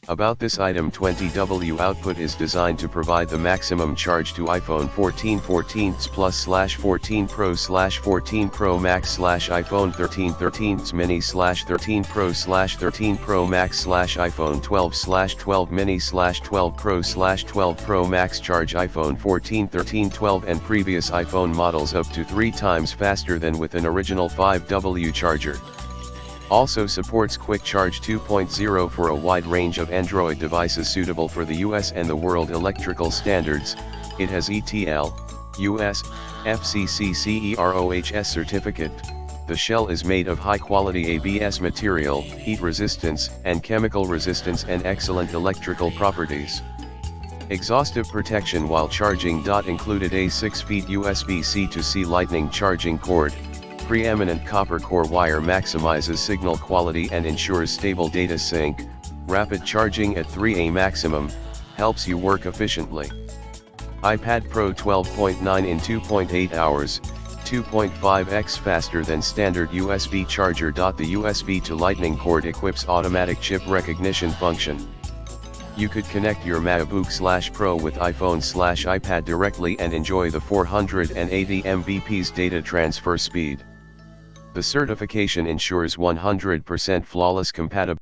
About this item, 20W output is designed to provide the maximum charge to iPhone 14 14 Plus/14 Pro/14 Pro Max/iPhone 13 Mini/13 Pro/13 Pro Max/iPhone 12 Mini/12 Pro/12 Pro Max. Charge iPhone 14, 13, 12 and previous iPhone models up to 3 times faster than with an original 5W charger. Also supports Quick Charge 2.0 for a wide range of Android devices suitable for the US and the world electrical standards. It has ETL, US, FCC CEROHS certificate. The shell is made of high-quality ABS material, heat resistance and chemical resistance, and excellent electrical properties. Exhaustive protection while charging. Included a 6 feet USB-C to C lightning charging cord. Preeminent copper core wire maximizes signal quality and ensures stable data sync. Rapid charging at 3A maximum, helps you work efficiently. iPad Pro 12.9 in 2.8 hours, 2.5x faster than standard USB charger. The USB to Lightning cord equips automatic chip recognition function. You could connect your MacBook/Pro with iPhone/iPad directly and enjoy the 480 Mbps data transfer speed. The certification ensures 100% flawless compatibility.